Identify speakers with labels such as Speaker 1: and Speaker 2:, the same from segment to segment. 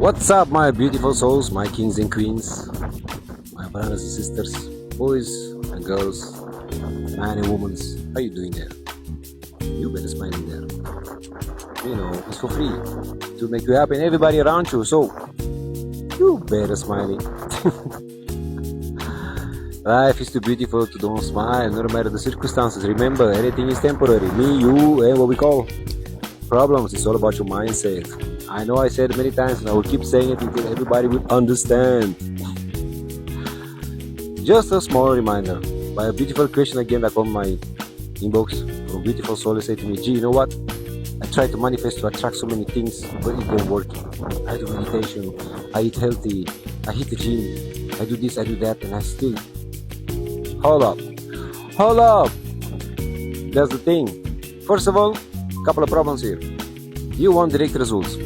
Speaker 1: What's up, my beautiful souls, my kings and queens, my brothers and sisters, boys and girls, men and women? How you doing there? You better smiling there. You know, it's for free to make you happy and everybody around you, so you better smiling. Life is too beautiful to don't smile, no matter the circumstances. Remember, everything is temporary. Me, you, and what we call problems. It's all about your mindset. I know I said it many times and I will keep saying it until everybody will understand. Just a small reminder by a beautiful question again that on my inbox from a beautiful soul. They say to me, G, you know what? I try to manifest to attract so many things, but it don't work. I do meditation, I eat healthy, I hit the gym, I do this, I do that, and I still... Hold up. That's the thing. First of all, couple of problems here. You want direct results.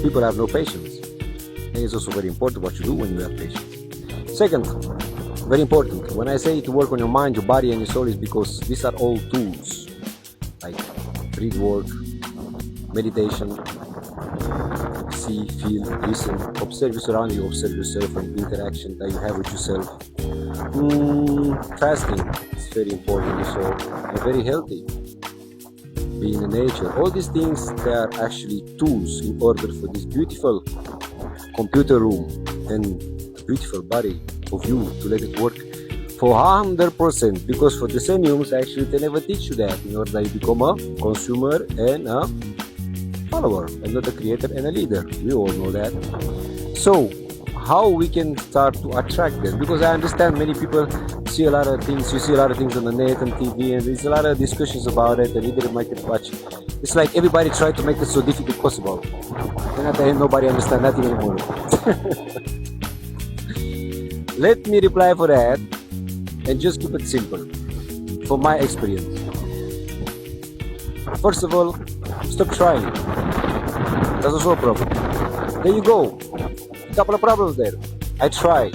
Speaker 1: People have no patience. And it's also very important what you do when you have patience. Second, very important, when I say to work on your mind, your body and your soul is because these are all tools. Like breath work, meditation, see, feel, listen, observe your surroundings, observe yourself and the interaction that you have with yourself. Fasting is very important also and very healthy. Being in nature, all these things, they are actually tools in order for this beautiful computer room and the beautiful body of you to let it work for 100%, because for decenniums actually they never teach you that in order that you become a consumer and a follower and not a creator and a leader. We all know that. So how we can start to attract them, because I understand many people see a lot of things, you see a lot of things on the net and TV, and there's a lot of discussions about it, and either make it watch. It's like everybody try to make it so difficult possible, and at the end nobody understands nothing anymore. Let me reply for that and just keep it simple from my experience. First of all, stop trying. That's also a problem. There you go. A couple of problems there. I try.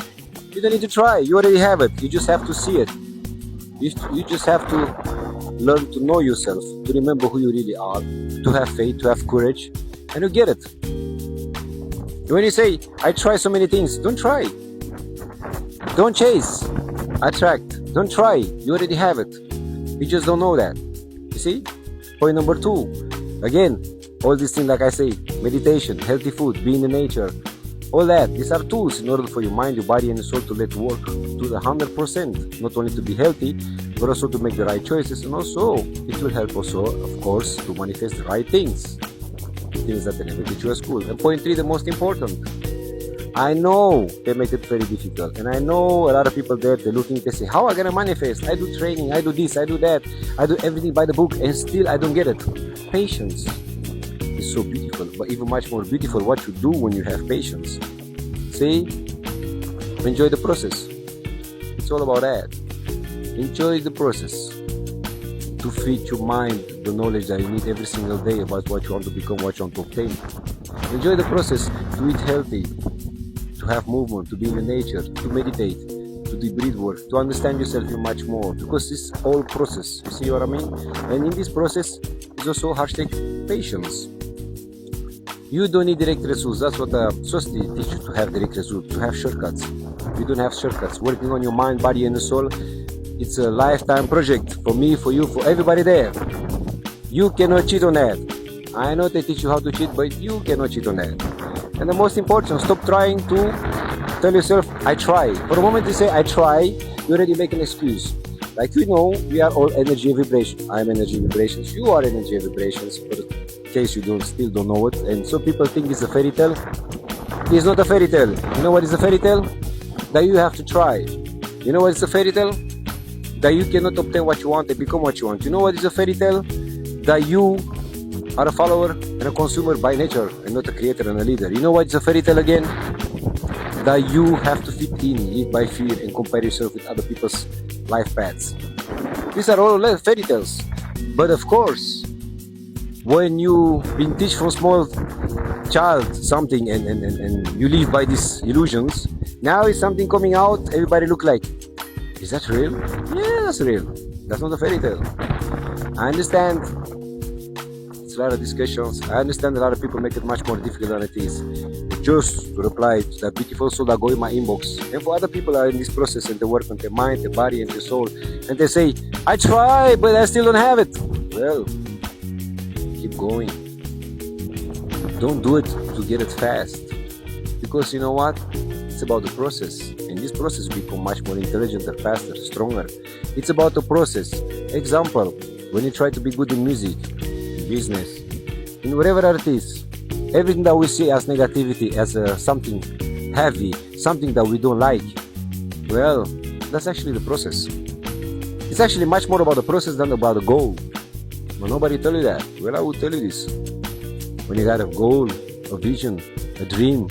Speaker 1: You don't need to try. You already have it. You just have to see it. You just have to learn to know yourself, to remember who you really are, to have faith, to have courage, and you get it. When you say, I try so many things, don't try. Don't chase. Attract. Don't try. You already have it. You just don't know that. You see? Point number 2. Again, all these things like I say, meditation, healthy food, being in nature, all that, these are tools in order for your mind, your body and your soul to let work to the 100%, not only to be healthy, but also to make the right choices, and also it will help also, of course, to manifest the right things that they never teach you at school. And point 3, the most important. I know they make it very difficult, and I know a lot of people there, they're looking, they say, how am I gonna manifest? I do training, I do this, I do that, I do everything by the book, and still I don't get it. Patience is so beautiful, but even much more beautiful what you do when you have patience. See, enjoy the process. It's all about that. Enjoy the process to feed your mind the knowledge that you need every single day about what you want to become, what you want to obtain. Enjoy the process to eat healthy, to have movement, to be in the nature, to meditate, to do breath work, to understand yourself much more, because this all process, you see what I mean? And in this process is also hashtag patience. You don't need direct results. That's what society teaches you, to have direct results, to have shortcuts. You don't have shortcuts. Working on your mind, body and soul, it's a lifetime project for me, for you, for everybody there. You cannot cheat on that. I know they teach you how to cheat, but you cannot cheat on that. And the most important, stop trying to tell yourself, I try. For the moment you say, I try, you already make an excuse. Like you know, we are all energy and vibration. I am energy and vibrations. You are energy and vibrations. For the case you still don't know it, and so people think it's a fairy tale. It's not a fairy tale. You know what is a fairy tale? That you have to try. You know what is a fairy tale? That you cannot obtain what you want and become what you want. You know what is a fairy tale? That you are a follower and a consumer by nature and not a creator and a leader. You know what is a fairy tale again? That you have to fit in, live by fear, and compare yourself with other people's life paths. These are all fairy tales. But of course, when you've been taught from small child something and you live by these illusions, now is something coming out, everybody look like, is that real? Yeah, that's real. That's not a fairy tale. I understand debates, a lot of discussions. I understand a lot of people make it much more difficult than it is. Just to reply to that beautiful soul that go in my inbox. And for other people are in this process and they work on their mind, their body, and their soul, and they say, I try, but I still don't have it. Well, keep going. Don't do it to get it fast. Because you know what? It's about the process. In this process, we become much more intelligent, faster, stronger. It's about the process. Example, when you try to be good in music, in business, in whatever it is, everything that we see as negativity, as something heavy, something that we don't like, well, that's actually the process. It's actually much more about the process than about the goal. But nobody tell you that. Well, I will tell you this. When you got a goal, a vision, a dream,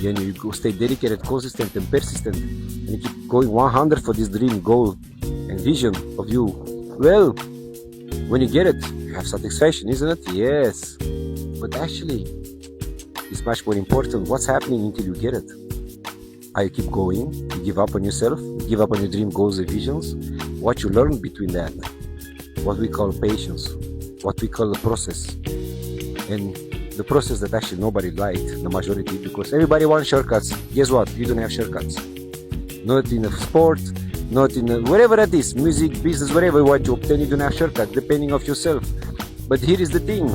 Speaker 1: and you go stay dedicated, consistent, and persistent, and you keep going 100 for this dream, goal, and vision of you, well, when you get it, you have satisfaction, isn't it? Yes. But actually, it's much more important what's happening until you get it. How you keep going, you give up on yourself, you give up on your dream, goals, and visions, what you learn between that, what we call patience, what we call the process, and the process that actually nobody liked, the majority, because everybody wants shortcuts. Guess what? You don't have shortcuts. Not in a sport, not in whatever it is, music, business, whatever you want to obtain, you don't have shortcuts, depending of yourself. But here is the thing,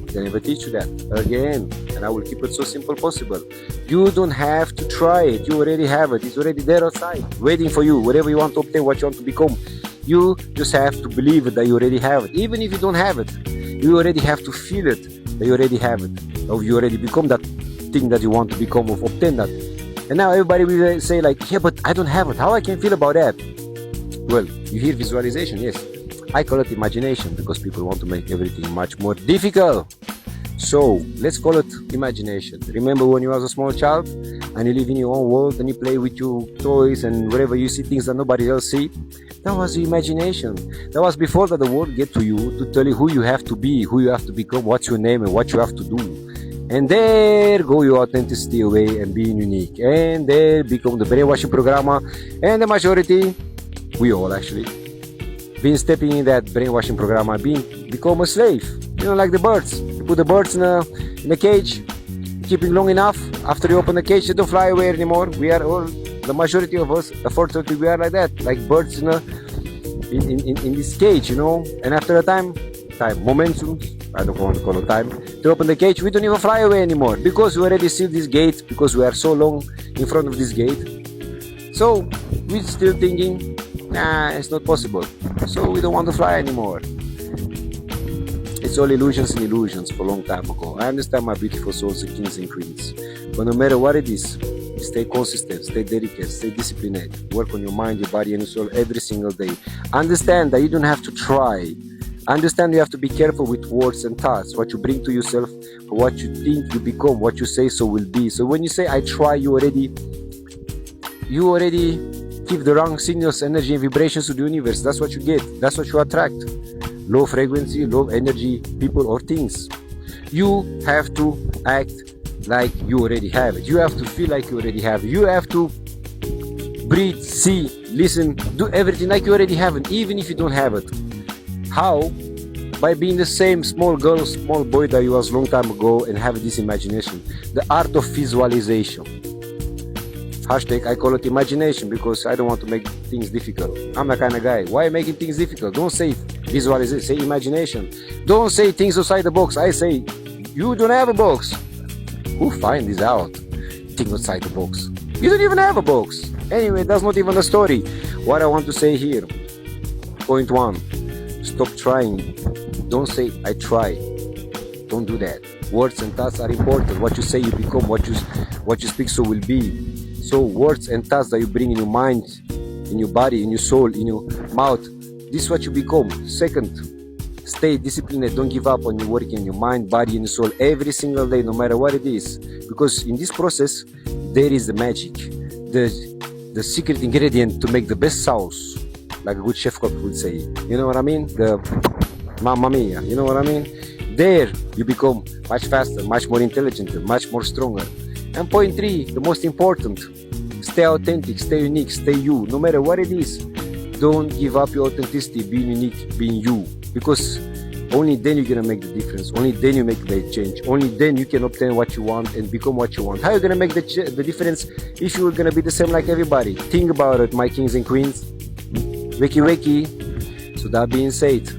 Speaker 1: they never teach you that. Again, and I will keep it so simple possible. You don't have to try it, you already have it, it's already there outside, waiting for you, whatever you want to obtain, what you want to become. You just have to believe that you already have it. Even if you don't have it, you already have to feel it, that you already have it, or you already become that thing that you want to become, or obtain that. And now everybody will say like, yeah, but I don't have it, how I can feel about that? Well, you hear visualization, yes. I call it imagination, because people want to make everything much more difficult. So let's call it imagination. Remember when you was a small child and you live in your own world and you play with your toys and wherever you see things that nobody else see? That was your imagination. That was before that the world get to you to tell you who you have to be, who you have to become, what's your name and what you have to do. And there go your authenticity away and being unique. And there become the brainwashing program, and the majority, we all actually, been stepping in that brainwashing program and become a slave. You know, like the birds. You put the birds in a cage, keep it long enough. After you open the cage, they don't fly away anymore. We are all, the majority of us, unfortunately, we are like that, like birds in this cage, you know. And after a time, momentum, I don't want to call it time, to open the cage, we don't even fly away anymore, because we already see this gate, because we are so long in front of this gate. So we're still thinking, nah, it's not possible. So we don't want to fly anymore. It's all illusions and illusions for a long time ago. I understand, my beautiful souls and kings and queens. But no matter what it is, stay consistent, stay dedicated, stay disciplined. Work on your mind, your body, and your soul every single day. Understand that you don't have to try. Understand you have to be careful with words and thoughts, what you bring to yourself, what you think you become, what you say so will be. So when you say I try, you already give the wrong signals, energy, and vibrations to the universe. That's what you get. That's what you attract. Low frequency, low energy people or things. You have to act like you already have it. You have to feel like you already have it. You have to breathe, see, listen, do everything like you already have it, even if you don't have it. How? By being the same small girl, small boy that you was a long time ago and have this imagination. The art of visualization. Hashtag, I call it imagination, because I don't want to make things difficult. I'm the kind of guy. Why making things difficult? Don't say visualization, say imagination. Don't say things outside the box. I say, you don't have a box. Who find this out? Think outside the box. You don't even have a box. Anyway, that's not even the story. What I want to say here. Point 1. Stop trying. Don't say, I try. Don't do that. Words and thoughts are important. What you say, you become. What you speak, so will be. So words and thoughts that you bring in your mind, in your body, in your soul, in your mouth, this is what you become. Second, stay disciplined. Don't give up on your work in your mind, body, and your soul every single day, no matter what it is. Because in this process, there is the magic, the secret ingredient to make the best sauce, like a good chef cook would say. You know what I mean? The mamma mia. You know what I mean? There you become much faster, much more intelligent, much more stronger. And point 3, the most important, stay authentic, stay unique, stay you, no matter what it is. Don't give up your authenticity, being unique, being you. Because Only then you're gonna make the difference. Only then you make the change. Only then you can obtain what you want and become what you want. How are you gonna make the difference if you're gonna be the same like everybody? Think about it, my kings and queens. Wakey wakey. So that being said,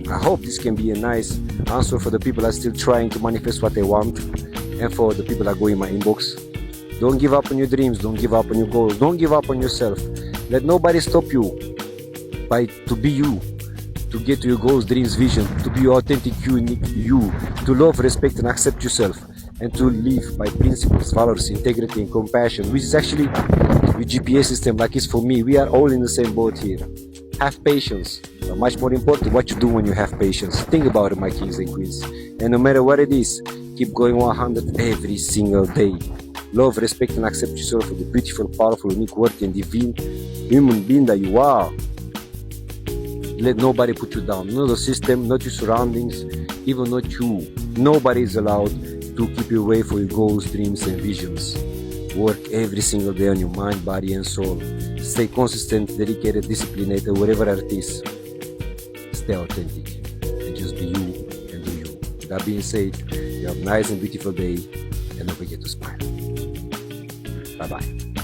Speaker 1: I hope this can be a nice answer for the people that are still trying to manifest what they want, and for the people that go in my inbox. Don't give up on your dreams. Don't give up on your goals. Don't give up on yourself. Let nobody stop you to be you, to get to your goals, dreams, vision, to be your authentic, unique you, to love, respect, and accept yourself, and to live by principles, values, integrity, and compassion, which is actually your GPS system, like it's for me. We are all in the same boat here. Have patience. But much more important, what you do when you have patience. Think about it, my kings and queens. And no matter what it is, keep going 100 every single day. Love, respect, and accept yourself for the beautiful, powerful, unique, working, divine human being that you are. Let nobody put you down. Not the system, not your surroundings, even not you. Nobody is allowed to keep you away from your goals, dreams, and visions. Work every single day on your mind, body, and soul. Stay consistent, dedicated, disciplined, whatever it is. Stay authentic and just be you and do you. That being said, you have a nice and beautiful day, and don't forget to smile. Bye-bye.